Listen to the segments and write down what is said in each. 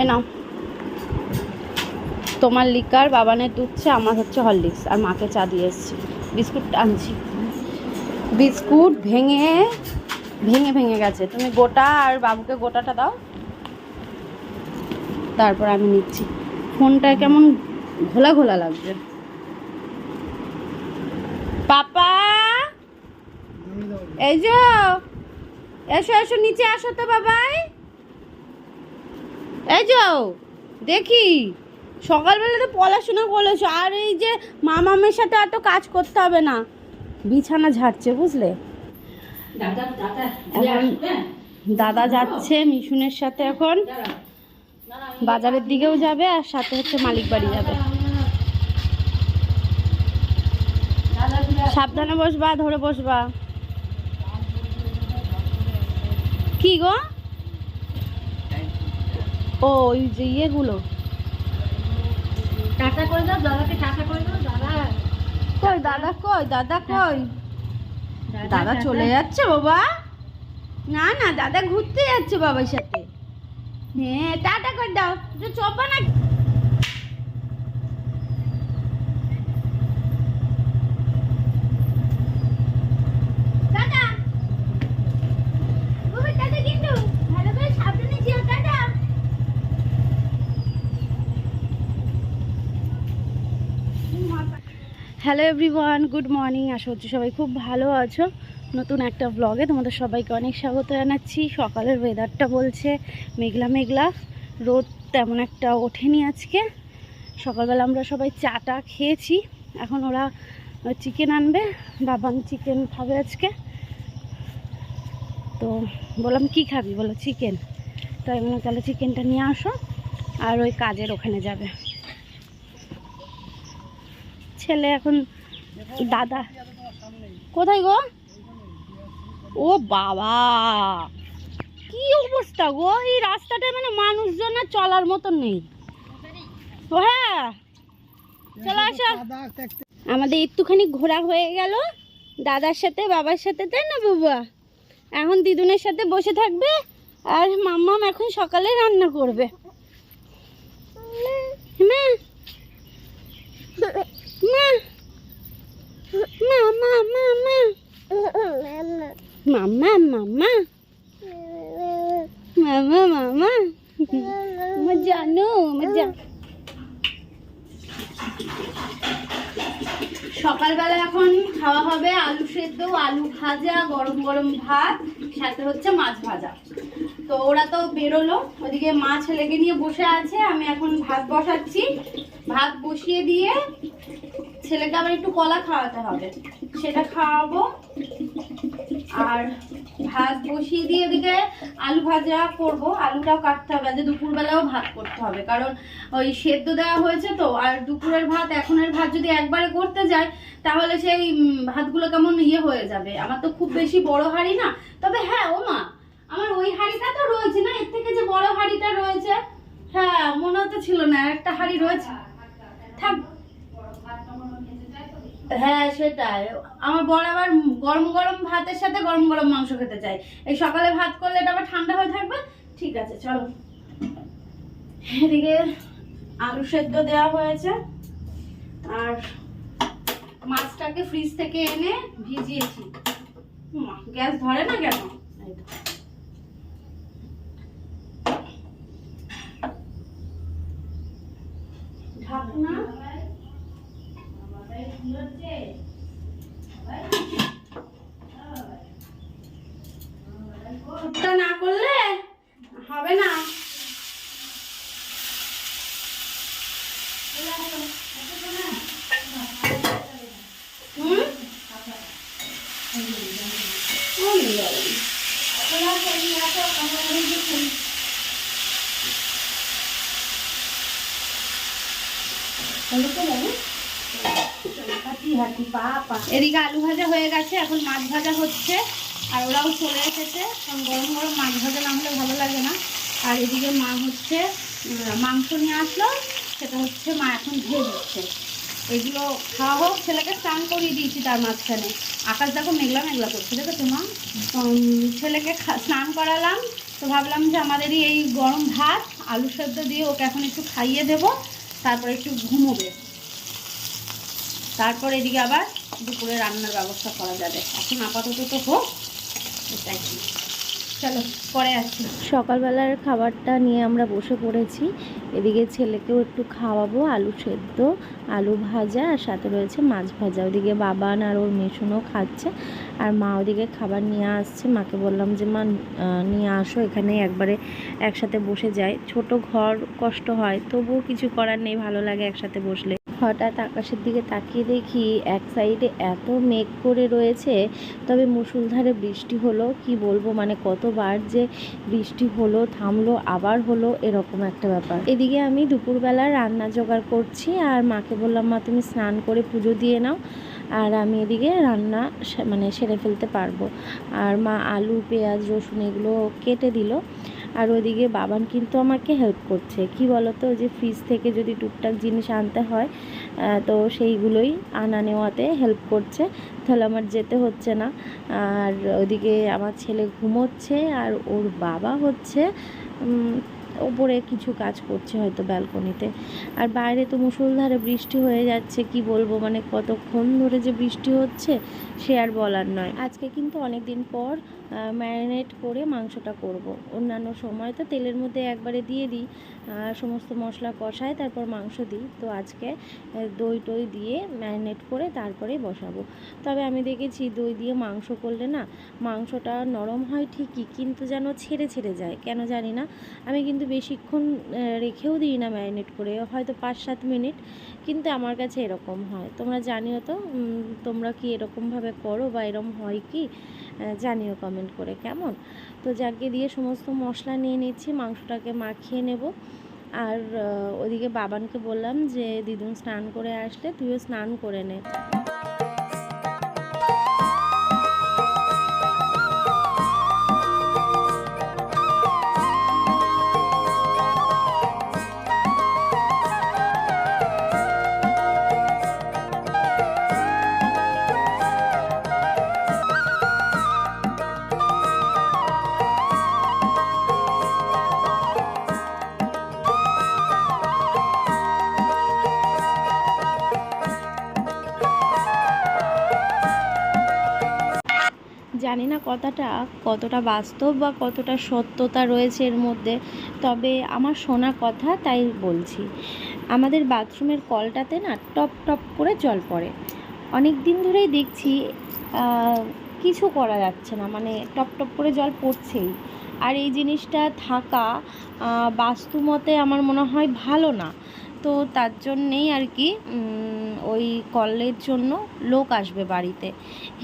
এ নাও তোমার লিকার, বাবানের দুধ চা, আমার হচ্ছে হরলিক্স, আর মাকে চা দিয়ে এসেছি। বিস্কুট আনছি, বিস্কুট ভেঙে ভেঙে ভেঙে গেছে। তুমি গোটা আর বাবুকে গোটাটা দাও, তারপর আমি নিচ্ছি। ফোনটা কেমন ঘোলা ঘোলা লাগছে। পাপা এই যে এসো এসো, নিচে আসো তো বাবাই। এই যাও দেখি, সকালবেলা তো পড়াশোনা করেছো, আর এই যে মামামের সাথে এত কাজ করতে হবে না। বিছানা ঝাড়ছে বুঝলে। এখন দাদা যাচ্ছে মিশুনের সাথে, এখন বাজারের দিকেও যাবে, আর সাথে হচ্ছে মালিক বাড়ি যাবে। সাবধানে বসবা, ধরে বসবা। কি গো? ও ওই যে ইয়েগুলো। টাটা করে দাও দাদাকে, টাটা করে দাও। দাদা কই? দাদা কই? দাদা কই? দাদা চলে যাচ্ছে বাবা। না না, দাদা ঘুরতে যাচ্ছে বাবার সাথে। হ্যাঁ টাটা করে দাও। চপা না টাটা। বাবা টাটা, কিন্তু ভালো করে সাবধানে যেও। Tata. Hello everyone, good morning. আশা করছি সবাই খুব ভালো আছো। নতুন একটা ব্লগে তোমাদের সবাইকে অনেক স্বাগত জানাচ্ছি। সকালের ওয়েদারটা বলছে মেঘলা মেঘলা, রোদ তেমন একটা ওঠেনি আজকে। সকালবেলা আমরা সবাই চাটা খেয়েছি। এখন ওরা চিকেন আনবে, বাবান চিকেন খাবে আজকে। তো বললাম কি খাবি? বলো চিকেন। তো আমি বললাম তাহলে চিকেনটা নিয়ে আসো, আর ওই কাজের ওখানে যাবে ছেলে। এখন দাদা কোথায় গো? ও বাবা, কি অবস্থা গো! এই রাস্তাটা মানে মানুষজন আর চলার মতন নেই। ও হ্যাঁ, চলো আসো। আমাদের একটুখানি ঘোরা হয়ে গেল দাদার সাথে বাবার সাথে, তাই না বাবা? এখন দিদুনের সাথে বসে থাকবে, আর মাম্মাম এখন সকালে রান্না করবে। মা মা মা মা মা মাম্মা মাম্মা মামা মামা জানো মজা। সকালবেলা এখন খাওয়া হবে আলু সেদ্ধ, আলু ভাজা, গরম গরম ভাত, সাথে হচ্ছে মাছ ভাজা। তো ওরা তো বেরোলো, ওদিকে মা ছেলেকে নিয়ে বসে আছে। আমি এখন ভাত বসাচ্ছি। ভাত বসিয়ে দিয়ে ছেলেকে আবার একটু কলা খাওয়াতে হবে, সেটা খাওয়াবো। আর ভাত বসিয়ে দিয়ে এদিকে আলু ভাজা করব, আলুটাও কাটতে হবে। আজ দুপুরবেলাও ভাত করতে হবে, কারণ ওই সেদ্ধ দেওয়া হয়েছে তো। আর দুপুরের ভাত এখনের ভাত যদি একবারে করতে যায়, তাহলে সেই ভাতগুলো কেমন ইয়ে হয়ে যাবে। আমার তো খুব বেশি বড় হাঁড়ি না, তবে হ্যাঁ ও মা, আমার ওই হাঁড়িটা তো রয়েছে না, এর থেকে যে বড় হাঁড়িটা রয়েছে। হ্যাঁ মনে হতে ছিল না, একটা হাঁড়ি রয়েছে। থাক, হ্যাঁ সেটাই। আমার বড় আবার গরম গরম ভাতের সাথে গরম গরম মাংস খেতে চাই। এই সকালে ভাত করলে এটা আবার ঠান্ডা হয়ে থাকবে। ঠিক আছে চলো। এদিকে আলু সেদ্ধ দেওয়া হয়েছে, আর মাছটাকে ফ্রিজ থেকে এনে ভিজিয়েছি। গ্যাস ধরে না কেন? ঢাকনা না করলে হবে না। এদিকে আলু ভাজা হয়ে গেছে, এখন মাছ ভাজা হচ্ছে। আর ওরাও চলে এসেছে, কারণ গরম গরম মাছ ভাজা না হলে ভালো লাগে না। আর এদিকে মা হচ্ছে মাংস নিয়ে আসলো, সেটা হচ্ছে মা এখন ভেজে দিচ্ছে। এগুলো খাওয়া হোক, ছেলেকে স্নান করিয়ে দিয়েছি তার মাঝখানে। আকাশ দেখো মেঘলা মেঘলা করছে, দেখেছো মা? ছেলেকে স্নান করালাম, তো ভাবলাম যে আমাদেরই এই গরম ভাত আলু সেদ্ধ দিয়ে ওকে এখন একটু খাইয়ে দেবো, তারপরে একটু ঘুমোবে, তারপর এদিকে আবার দুপুরে রান্নার ব্যবস্থা করা যাবে। এখন আপাতত তো হোক, এটাই। চলো পরে আসছি। সকালবেলার খাবারটা নিয়ে আমরা বসে পড়েছি। এদিকে ছেলেকেও একটু খাওয়াবো, আলু সেদ্ধ, আলু ভাজা, আর সাথে রয়েছে মাছ ভাজা। ওদিকে বাবান আর ওর মেশুনও খাচ্ছে, আর মা ওদিকে খাবার নিয়ে আসছে। মাকে বললাম যে মা নিয়ে আসো, এখানে একবারে একসাথে বসে যায়। ছোট ঘর কষ্ট হয়, তবুও কিছু করার নেই, ভালো লাগে একসাথে বসলে। হঠাৎ আকাশের দিকে তাকিয়ে দেখি এক সাইডে এত মেঘ করে রয়েছে, তবে মুষলধারে বৃষ্টি হলো। কি বলবো, মানে কতবার যে বৃষ্টি হলো, থামলো, আবার হলো, এরকম একটা ব্যাপার। এদিকে আমি দুপুরবেলা রান্না জোগাড় করছি, আর মাকে বললাম মা তুমি স্নান করে পুজো দিয়ে নাও, আর আমি এদিকে রান্না মানে সেরে ফেলতে পারবো। আর মা আলু, পেঁয়াজ, রসুন এগুলো কেটে দিল। আর ওইদিকে বাবান কিন্তু আমাকে হেল্প করছে। কি বলতো, যে ফ্রিজ থেকে যদি টুকটাক জিনিস আনতে হয়, তো সেইগুলোই আনা নেওয়াতে হেল্প করছে, তাহলে আমার যেতে হচ্ছে না। আর ওইদিকে আমার ছেলে ঘুমোচ্ছে, আর ওর বাবা হচ্ছে ওপরে কিছু কাজ করছে হয়তো ব্যালকনিতে। আর বাইরে তো মুষলধারে বৃষ্টি হয়ে যাচ্ছে, কি বলবো, মানে কতক্ষণ ধরে যে বৃষ্টি হচ্ছে সে আর বলার নয়। আজকে কিন্তু অনেক দিন পর ম্যারিনেট করে মাংসটা করব। অন্যান্য সময় তো তেলের মধ্যে একবারে দিয়ে দিই, সমস্ত মশলা কষায় তারপর মাংস দিই। তো আজকে দই টই দিয়ে ম্যারিনেট করে তারপরেই বসাবো। তবে আমি দেখেছি দই দিয়ে মাংস করলে না, মাংসটা নরম হয় ঠিকই, কিন্তু যেন ছেড়ে ছেড়ে যায়, কেন জানি না। আমি কিন্তু বেশিক্ষণ রেখেও দিই না ম্যারিনেট করে, হয়তো 5-7 মিনিট, কিন্তু আমার কাছে এরকম হয়। তোমরা জানিও তো, তোমরা কি এরকমভাবে করো বা এরকম হয় কি, জানিও কমেন্ট করে কেমন। তো যাকে দিয়ে সমস্ত মশলা নিয়ে নিচ্ছি, মাংসটাকে মাখিয়ে নেব। আর ওদিকে বাবানকে বললাম যে দিদুন স্নান করে আসলে তুইও স্নান করে নে। জানি না কথাটা কতটা বাস্তব বা কতটা সত্যতা রয়েছে এর মধ্যে, তবে আমার শোনা কথা তাই বলছি। আমাদের বাথরুমের কলটাতে না টপ টপ করে জল পড়ে, অনেক দিন ধরেই দেখছি, কিছু করা যাচ্ছে না, মানে টপ টপ করে জল পড়ছেই। আর এই জিনিসটা থাকা বাস্তুমতে আমার মনে হয় ভালো না। তো তার জন্যেই আর কি ওই কলের জন্য লোক আসবে বাড়িতে।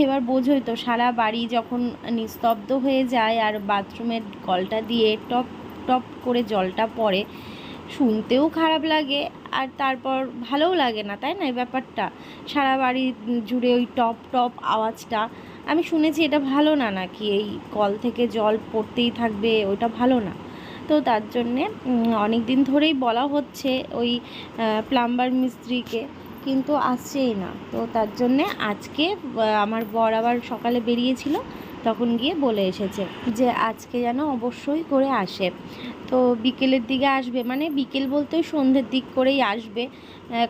এবার বোঝোই তো, সারা বাড়ি যখন নিস্তব্ধ হয়ে যায় আর বাথরুমের কলটা দিয়ে টপ টপ করে জলটা পড়ে, শুনতেও খারাপ লাগে, আর তারপর ভালোও লাগে না, তাই না? এই ব্যাপারটা সারা বাড়ি জুড়ে ওই টপ টপ আওয়াজটা, আমি শুনেছি এটা ভালো না, নাকি এই কল থেকে জল পড়তেই থাকবে, ওইটা ভালো না। তো তার জন্যে অনেক দিন ধরেই বলা হচ্ছে ওই প্লাম্বার মিস্ত্রিকে, কিন্তু আসছেই না। তো তার জন্যে আজকে আমার বর আবার সকালে বেরিয়েছিল, তখন গিয়ে বলে এসেছে যে আজকে যেন অবশ্যই করে আসে। তো বিকেলের দিকে আসবে, মানে বিকেল বলতে সন্ধ্যের দিক করেই আসবে,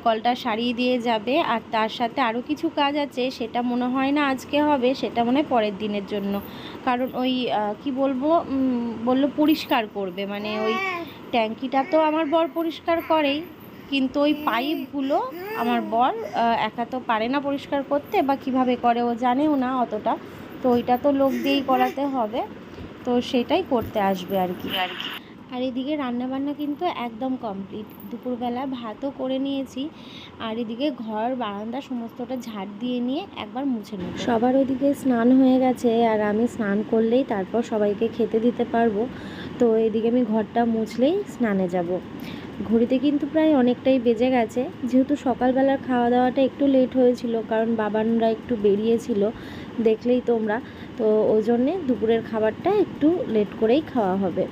কলটা সারিয়ে দিয়ে যাবে। আর তার সাথে আরও কিছু কাজ আছে, সেটা মনে হয় না আজকে হবে, সেটা মনে হয় পরের দিনের জন্য। কারণ ওই কি বলবো, বললো পরিষ্কার করবে, মানে ওই ট্যাঙ্কিটা তো আমার বর পরিষ্কার করেই, কিন্তু ওই পাইপগুলো আমার বর একা তো পারে না পরিষ্কার করতে, বা কিভাবে করে ও জানেও না অতটা, তো ওইটা তো লোক দিয়েই করাতে হবে। তো সেটাই করতে আসবে আর কি। আর এদিকে রান্নাবান্না কিন্তু একদম কমপ্লিট, দুপুরবেলা ভাতও করে নিয়েছি। আর এদিকে ঘর বারান্দা সমস্তটা ঝাড় দিয়ে নিয়ে একবার মুছে নেব। সবার ওইদিকে স্নান হয়ে গেছে, আর আমি স্নান করলেই তারপর সবাইকে খেতে দিতে পারবো। তো এদিকে আমি ঘরটা মুছলেই স্নানে যাব। ঘড়িতে কিন্তু প্রায় অনেকটাই বেজে গেছে, যেহেতু সকালবেলার খাওয়া দাওয়াটা একটু লেট হয়েছিল, কারণ বাবানরা একটু বেরিয়েছিল, দেখলেই তোমরা। তো ওই জন্যে দুপুরের খাবারটা একটু লেট করেই খাওয়া হবে।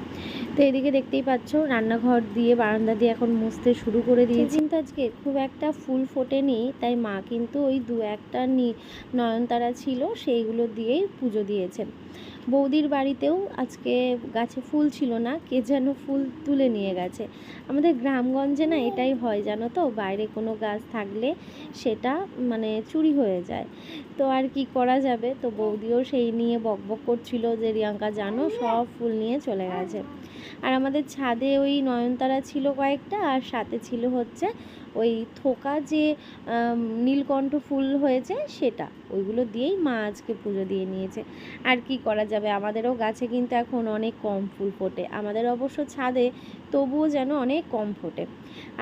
তো এদিকে দেখতেই পাচ্ছ রান্নাঘর দিয়ে বারান্দা দিয়ে এখন মুছতে শুরু করে দিয়েছি। কিন্তু আজকে খুব একটা ফুল ফোটেনি, তাই মা কিন্তু ওই 2-1টা নয়নতারা ছিল সেইগুলো দিয়েই পুজো দিয়েছেন। বৌদির বাড়িতেও আজকে গাছে ফুল ছিল না, কে যেন ফুল তুলে নিয়ে গেছে। আমাদের গ্রামগঞ্জে না এটাই হয় জানো তো, বাইরে কোনো গাছ থাকলে সেটা মানে চুরি হয়ে যায়। তো আর কি করা যাবে, তো বৌদিও সেই নিয়ে বকবক করছিল যে রিয়াঙ্কা জানো সব ফুল নিয়ে চলে গেছে। আর আমাদের ছাদে ওই নয়নতারা ছিল কয়েকটা, আর সাথে ছিল হচ্ছে ওই থোকা যে নীলকণ্ঠ ফুল হয়েছে সেটা, ওইগুলো দিয়েই মা আজকে পুজো দিয়ে নিয়েছে। আর কি করা যাবে, আমাদেরও গাছে কিন্তু এখন অনেক কম ফুল ফোটে, আমাদের অবশ্য ছাদে, তবুও যেন অনেক কম ফোটে।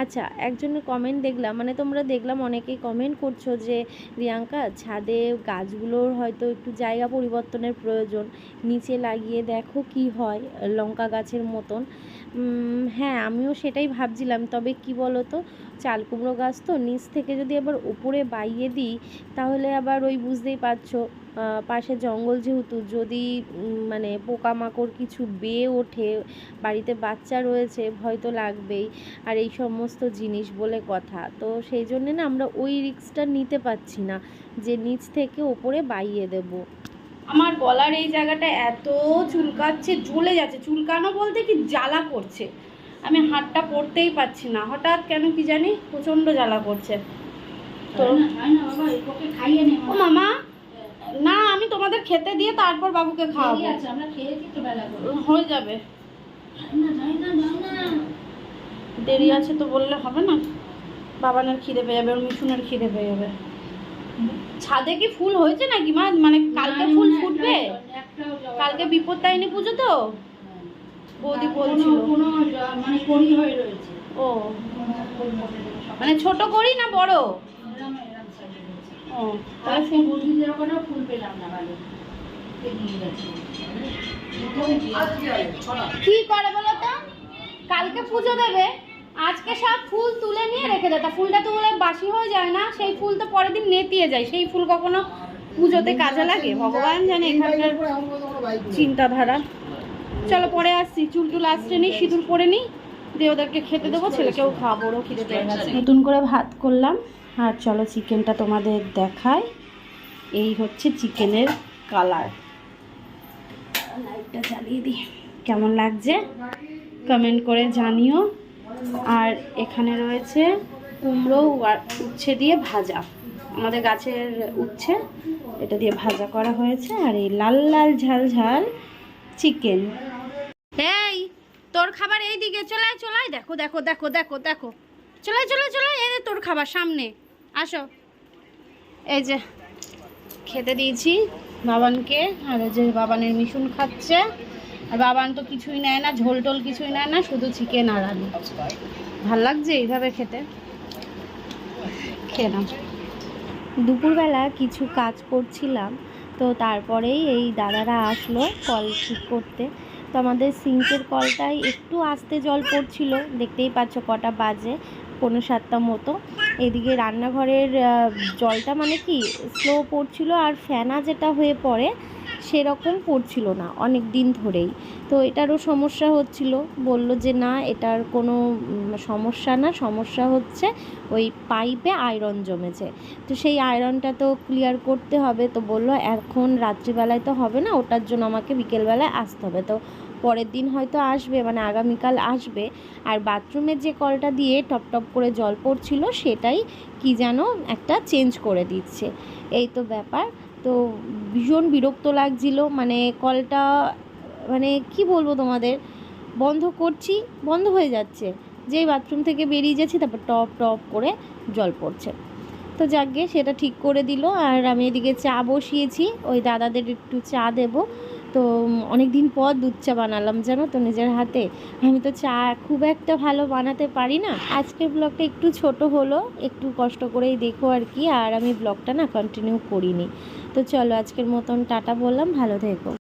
আচ্ছা, একজনের কমেন্ট দেখলাম, মানে তোমরা দেখলাম অনেকেই কমেন্ট করছো যে রিয়াঙ্কা ছাদে গাছগুলোর হয়তো একটু জায়গা পরিবর্তনের প্রয়োজন, নিচে লাগিয়ে দেখো কি হয় লঙ্কা গাছের মতন। হ্যাঁ, আমিও সেটাই ভাবছিলাম, তবে কি বলো তো, চাল কুমড়ো গাছ তো নিচ থেকে যদি আবার উপরে বাইয়ে দিই তাহলে আবার ওই বুঝতেই পারছো পাশে জঙ্গল যেহেতু, যদি মানে পোকামাকড় কিছু বেয়ে ওঠে, বাড়িতে বাচ্চা রয়েছে, ভয় তো লাগবেই, আর এই সমস্ত জিনিস বলে কথা। তো সেই জন্যে না আমরা ওই রিস্কটা নিতে পারছি না যে নিচ থেকে ওপরে বাইয়ে দেব। আমার গলার এই জায়গাটা এত চুলকাচ্ছে, জ্বলে যাচ্ছে, চুলকানো বলতে কি জ্বালা করছে, আমি হাতটা পড়তেই পারছি না, হঠাৎ কেন কি জানি প্রচণ্ড জ্বালা করছে। তো বাবা ওকে খাইয়ে নে ও মামা, না আমি তোমাদের খেতে দিয়ে তারপর বাবুকে খাওয়াবো, আছে, আমরা খেয়েছি তো বেলা করে। হয়ে যাবে, যাই না দেরি আছে তো বললে হবে না, বাবানের খিদে পেয়ে যাবে, ওর মিঠুনের খিদে পেয়ে যাবে। ছাদে কি ফুল হয়েছে নাকি মা, মানে কালকে ফুল ফুটবে? কালকে বিপত্তারিণী পুজো তো বৌদি বলছিল। কোনো মানে করি হয়ে রয়েছে। ও মানে ছোট করি না বড়? ও আর সেই বন্ধুদের ওখানে ফুল পেলাম না ভালো, কি করে বলো তো, কালকে পুজো দেবে, আজকে সব ফুল তুলে নিয়ে রেখে দেয়, তা ফুলটা তুলে বাসি হয়ে যায় না, সেই ফুল তো পরের দিন নেতিয়ে যায়, সেই ফুল কখনো পুজোতে কাজে লাগে? ভগবান জানে এখানকার চিন্তাধারা। চলো পরে আসছি, চুল টুল আসছে নি, সিঁদুর পরে নি, দিয়ে ওদেরকে খেতে দেবো, ছেলেকেও খাবো, ওরও খিদে পেয়ে গেছে। নতুন করে ভাত করলাম, আর চলো চিকেনটা তোমাদের দেখাই। এই হচ্ছে চিকেনের কালার, লাইটটা জ্বালিয়ে দিই, কেমন লাগছে কমেন্ট করে জানিও। আর এখানে রয়েছে কুমড়ো আর উচ্ছে দিয়ে ভাজা, আমাদের গাছের উচ্ছে, এটা দিয়ে ভাজা করা হয়েছে, আর এই লাল লাল ঝাল ঝাল চিকেন। এই তোর খাবার এই দিকে, চলাই চলাই, দেখো দেখো দেখো দেখো দেখো, চলাই চলাই চলাই, এই তোর খাবার সামনে, আসো। এই যে খেতে দিয়েছি বাবানকে, আর এই যে বাবানের মিশুন খাচ্ছে, আর বাবান তো কিছুই নেয় না, ঝোল টোল কিছুই নেয় না, শুধু চিকেন আর আলু। ভাল লাগছে এইভাবে খেতে, খেয়ে নাও। দুপুরবেলা কিছু কাজ করছিলাম, তো তারপরেই এই দাদারা আসলো কল ঠিক করতে। তো আমাদের সিঙ্কের কলটাই একটু আস্তে জল পড়ছিল, দেখতেই পাচ্ছ কটা বাজে, 6:45 মতো। এদিকে রান্নাঘরের জলটা মানে কি স্লো পড়ছিল, আর ফেনা যেটা হয়ে পড়ে সেরকম পড়ছিল না অনেক দিন ধরেই। তো এটারও সমস্যা হচ্ছিল, বলল যে না এটার কোনো সমস্যা না, সমস্যা হচ্ছে ওই পাইপে আয়রন জমেছে, তো সেই আয়রনটা তো ক্লিয়ার করতে হবে। তো বললো এখন রাত্রিবেলায় তো হবে না, ওটার জন্য আমাকে বিকেলবেলায় আসতে হবে। তো পরের দিন হয়তো আসবে, মানে আগামীকাল আসবে। আর বাথরুমের যে কলটা দিয়ে টপ টপ করে জল পড়ছিল সেটাই কি যেন একটা চেঞ্জ করে দিচ্ছে, এই তো ব্যাপার। তো ভীষণ বিরক্ত লাগছিল, মানে কলটা মানে কি বলবো তোমাদের, বন্ধ করছি বন্ধ হয়ে যাচ্ছে, যেই বাথরুম থেকে বেরিয়ে যাচ্ছি তারপর টপ টপ করে জল পড়ছে। তো যাকগে সেটা ঠিক করে দিল। আর আমি এদিকে চা বসিয়েছি, ওই দাদাদের একটু চা দেব। তো অনেক দিন পর দুধ চা বানালাম জানো তো নিজের হাতে, আমি তো চা খুব একটা ভালো বানাতে পারি না। আজকের ব্লগটা একটু ছোট হলো, একটু কষ্ট করেই দেখো আর কি, আর আমি ব্লগটা না কন্টিনিউ করিনি। তো চলো আজকের মতন টাটা বললাম, ভালো থেকো।